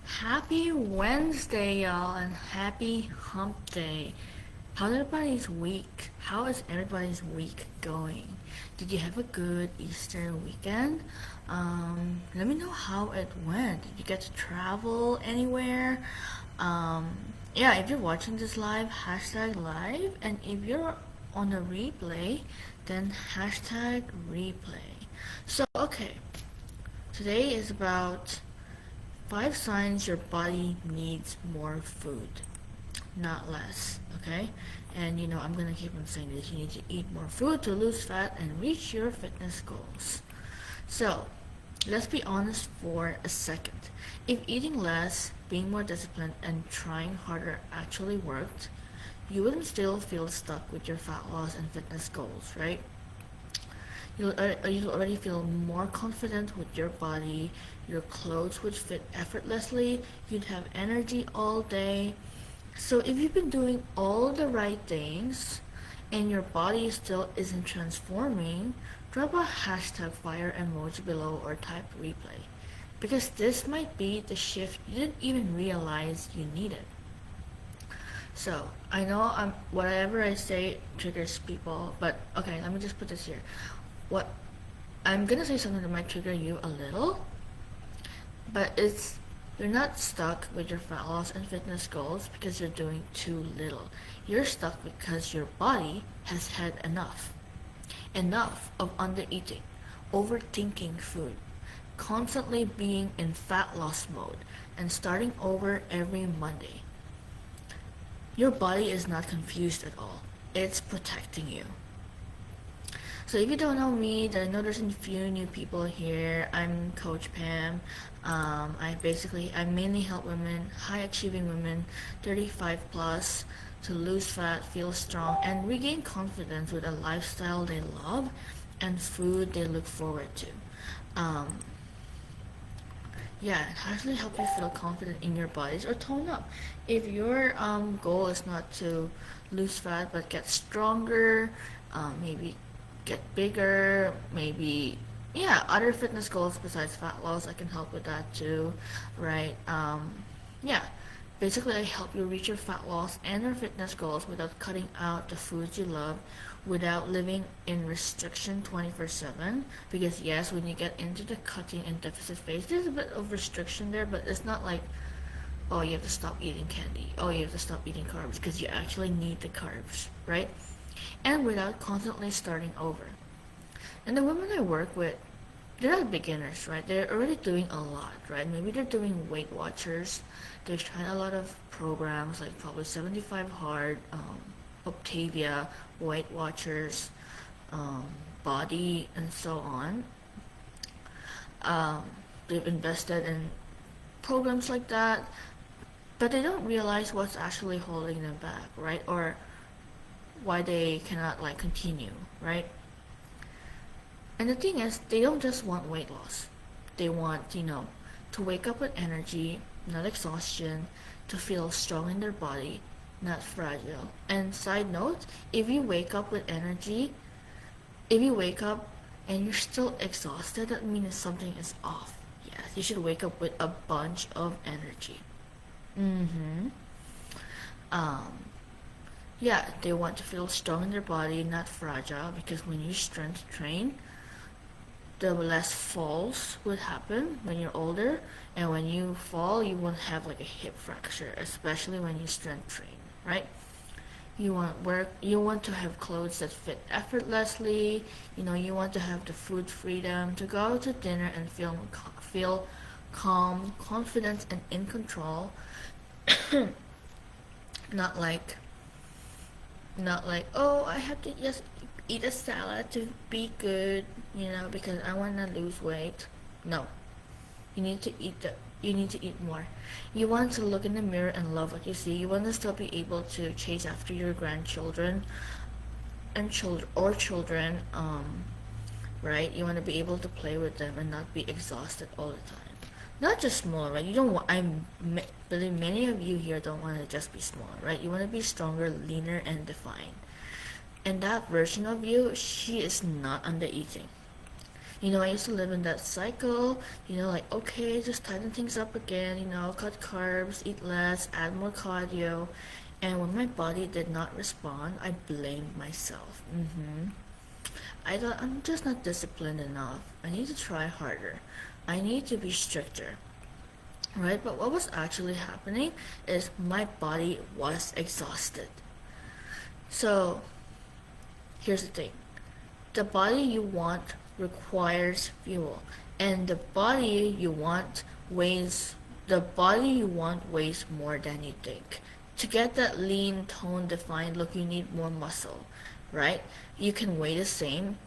Happy Wednesday, y'all, and happy hump day. How's everybody's week? How is everybody's week going? Did you have a good Easter weekend? Let me know how it went. Did you get to travel anywhere? Um, yeah, if you're watching this live, hashtag live, and if you're on a replay, then hashtag replay. So, okay, today is about 5 signs your body needs more food, not less, okay? And I'm gonna keep on saying this. You need to eat more food to lose fat and reach your fitness goals. So, let's be honest for a second. If eating less, being more disciplined, and trying harder actually worked, you wouldn't still feel stuck with your fat loss and fitness goals, right? You'll already feel more confident with your body. Your clothes would fit effortlessly. You'd have energy all day. So if you've been doing all the right things and your body still isn't transforming, drop a hashtag fire emoji below or type replay. Because this might be the shift you didn't even realize you needed. So I know whatever I say triggers people, but okay, let me just put this here. What I'm gonna say something that might trigger you a little, but you're not stuck with your fat loss and fitness goals because you're doing too little. You're stuck because your body has had enough of undereating, overthinking food, constantly being in fat loss mode, and starting over every Monday. Your body is not confused at all. It's protecting you. So if you don't know me, I know there's a few new people here. I'm Coach Pam. I mainly help women, high achieving women, 35 plus, to lose fat, feel strong, and regain confidence with a lifestyle they love and food they look forward to. Um, yeah, it actually help you feel confident in your bodies or tone up. If your goal is not to lose fat but get stronger, maybe get bigger, maybe yeah, other fitness goals besides fat loss, I can help with that too, right? Yeah, basically I help you reach your fat loss and your fitness goals without cutting out the foods you love, without living in restriction 24/7. Because yes, when you get into the cutting and deficit phase, there's a bit of restriction there, but it's not like, oh, you have to stop eating candy, oh, you have to stop eating carbs, because you actually need the carbs, right? And without constantly starting over. And the women I work with, they're not beginners, right? They're already doing a lot, right? Maybe they're doing Weight Watchers. They're trying a lot of programs like probably 75 Hard, Optavia, Weight Watchers, um, Body, and so on. Um, they've invested in programs like that, but they don't realize what's actually holding them back, right? Or why they cannot like continue, right? And the thing is, they don't just want weight loss. They want, to wake up with energy, not exhaustion, to feel strong in their body, not fragile. And side note, if you wake up with energy, if you wake up and you're still exhausted, that means something is off. Yes, you should wake up with a bunch of energy. Mm-hmm. Um, yeah, they want to feel strong in their body, not fragile, because when you strength train, the less falls would happen when you're older, and when you fall you won't have like a hip fracture, especially when you strength train, right? You want to have clothes that fit effortlessly. You want to have the food freedom to go out to dinner and feel calm, confident, and in control. not like not like, oh, I have to just eat a salad to be good, because I want to lose weight. No, you need to eat more. You want to look in the mirror and love what you see. You want to still be able to chase after your grandchildren and children, right? You want to be able to play with them and not be exhausted all the time. Not just smaller, right? You don't want, believe many of you here don't want to just be smaller, right? You want to be stronger, leaner, and defined. And that version of you, she is not under eating. I used to live in that cycle, like, okay, just tighten things up again, cut carbs, eat less, add more cardio. And when my body did not respond, I blamed myself. I thought, I'm just not disciplined enough. I need to try harder. I need to be stricter. Right? But what was actually happening is my body was exhausted. So, here's the thing, the body you want requires fuel, and the body you want weighs more than you think. To get that lean, tone defined look, you need more muscle, right? You can weigh the same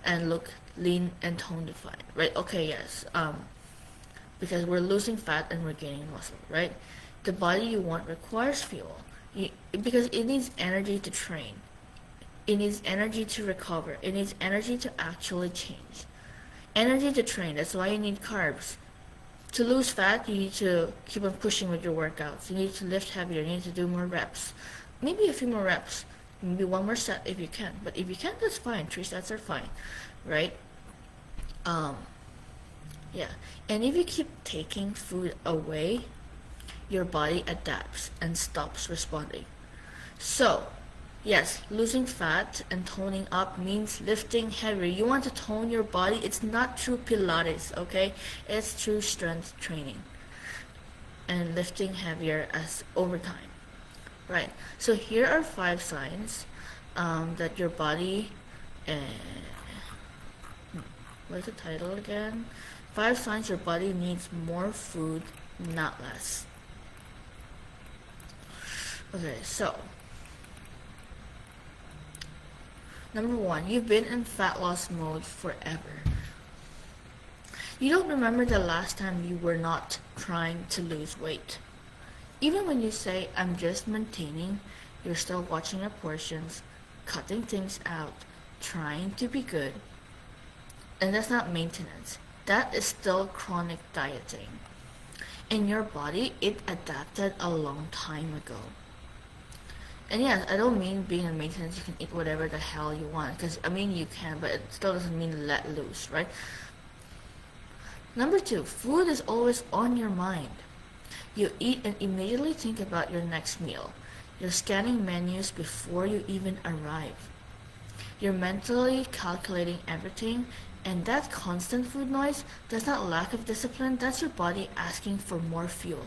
and look lean and tone defined, right? Okay, yes. Because we're losing fat and we're gaining muscle, right? The body you want requires fuel, because it needs energy to train. It needs energy to recover. It needs energy to actually change. Energy to train. That's why you need carbs. To lose fat, you need to keep on pushing with your workouts. You need to lift heavier. You need to do more reps. Maybe a few more reps. Maybe one more set if you can. But if you can't, that's fine. 3 sets are fine, right? Um, yeah. And if you keep taking food away, your body adapts and stops responding. So, yes, losing fat and toning up means lifting heavier. You want to tone your body. It's not through Pilates, okay? It's through strength training and lifting heavier as over time. Right. So here are 5 signs that your body. What's the title again? 5 signs your body needs more food, not less. Okay, so number 1, you've been in fat loss mode forever. You don't remember the last time you were not trying to lose weight. Even when you say, I'm just maintaining, you're still watching your portions, cutting things out, trying to be good. And that's not maintenance. That is still chronic dieting. In your body, it adapted a long time ago. And yes, I don't mean being in maintenance, you can eat whatever the hell you want. Because, you can, but it still doesn't mean let loose, right? Number 2, food is always on your mind. You eat and immediately think about your next meal. You're scanning menus before you even arrive. You're mentally calculating everything, and that constant food noise, that's not lack of discipline, that's your body asking for more fuel.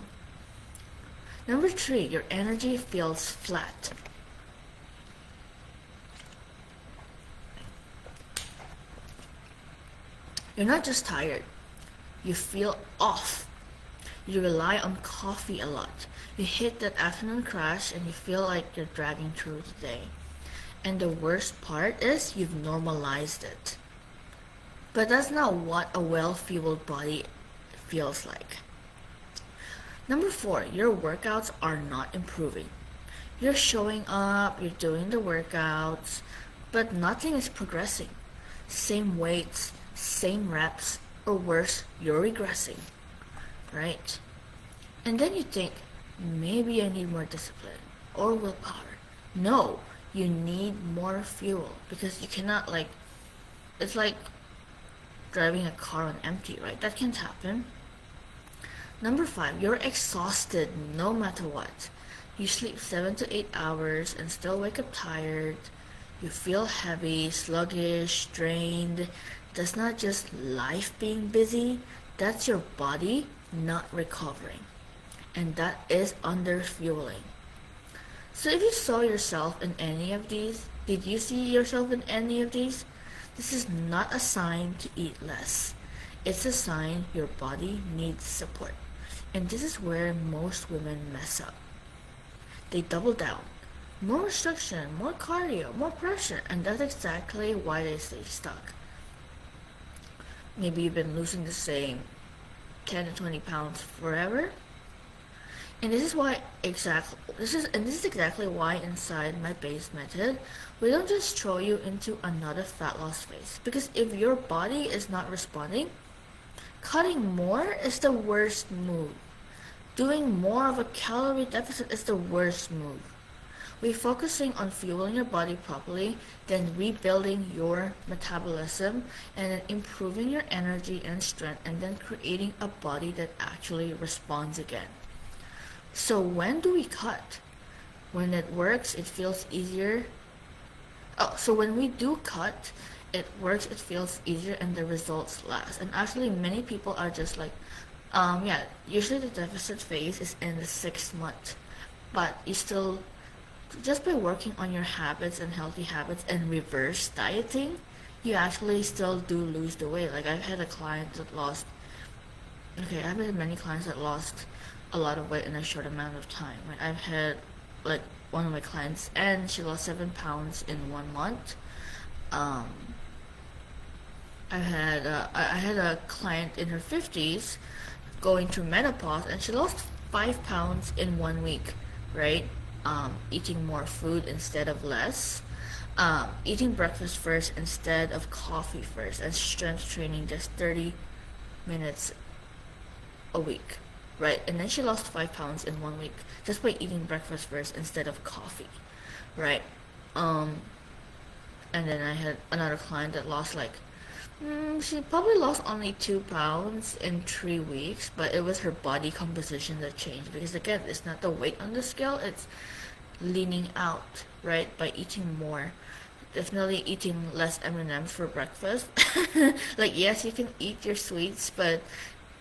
Number 3, your energy feels flat. You're not just tired, you feel off. You rely on coffee a lot. You hit that afternoon crash and you feel like you're dragging through the day. And the worst part is you've normalized it. But that's not what a well-fueled body feels like. Number 4, your workouts are not improving. You're showing up, you're doing the workouts, but nothing is progressing. Same weights, same reps, or worse, you're regressing, right? And then you think, maybe I need more discipline or willpower. No, you need more fuel, because you cannot, it's like driving a car on empty, right? That can't happen. Number 5, you're exhausted no matter what. You sleep 7 to 8 hours and still wake up tired. You feel heavy, sluggish, drained. That's not just life being busy, that's your body not recovering. And that is underfueling. So if you saw yourself in any of these, did you see yourself in any of these? This is not a sign to eat less. It's a sign your body needs support. And this is where most women mess up. They double down. More restriction, more cardio, more pressure, and that's exactly why they stay stuck. Maybe you've been losing the same 10 to 20 pounds forever. And this is exactly why inside my base method, we don't just throw you into another fat loss phase. Because if your body is not responding, Cutting more is the worst move. Doing more of a calorie deficit is the worst move. We're focusing on fueling your body properly, then rebuilding your metabolism, and then improving your energy and strength, and then creating a body that actually responds again. So when do we cut? When it works, it feels easier. Oh, so when we do cut, it works, it feels easier, and the results last. And actually, many people are just like, yeah, usually the deficit phase is in the 6 month, but you still, just by working on your habits and healthy habits and reverse dieting, you actually still do lose the weight. Like I've had a client that lost, okay, I've had many clients that lost a lot of weight in a short amount of time. Like I've had like one of my clients and she lost 7 pounds in 1 month. Um, I had a client in her 50s going through menopause and she lost 5 pounds in 1 week, right? Eating more food instead of less, eating breakfast first instead of coffee first, and strength training just 30 minutes a week, right? And then she lost 5 pounds in 1 week just by eating breakfast first instead of coffee, right? Um, and then I had another client that lost like, she probably lost only 2 pounds in 3 weeks, but it was her body composition that changed because again, it's not the weight on the scale, it's leaning out, right? By eating more. Definitely eating less M&Ms for breakfast. Like yes, you can eat your sweets, but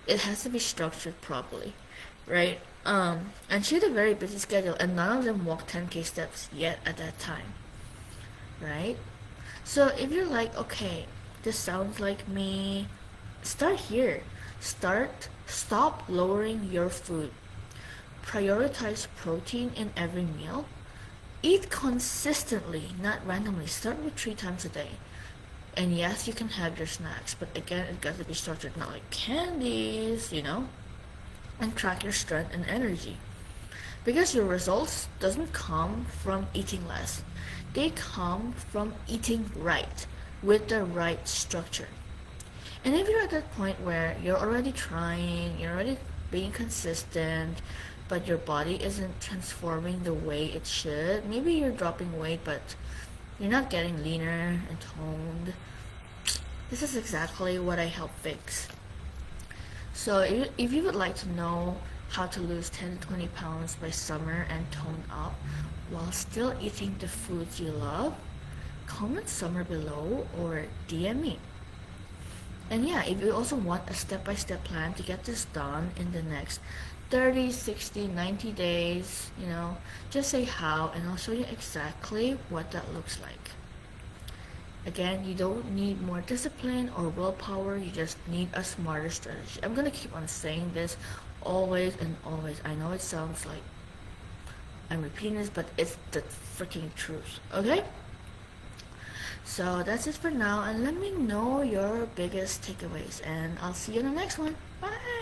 it has to be structured properly, right? And she had a very busy schedule, and none of them walked 10K steps yet at that time, right? So if you're like, okay, this sounds like me, start here. Stop lowering your food. Prioritize protein in every meal. Eat consistently, not randomly. Start with 3 times a day. And yes, you can have your snacks, but again, it got to be structured, not like candies, and track your strength and energy. Because your results doesn't come from eating less. They come from eating right with the right structure. And if you're at that point where you're already trying, you're already being consistent, but your body isn't transforming the way it should, maybe you're dropping weight, but you're not getting leaner and toned. This is exactly what I help fix. So if you would like to know how to lose 10 to 20 pounds by summer and tone up while still eating the foods you love, comment summer below or DM me. And yeah, if you also want a step-by-step plan to get this done in the next 30, 60, 90 days, just say how and I'll show you exactly what that looks like. Again, you don't need more discipline or willpower, you just need a smarter strategy. I'm gonna keep on saying this always and always. I know it sounds like I'm repeating this, but it's the freaking truth, okay? So that's it for now, and let me know your biggest takeaways, and I'll see you in the next one. Bye!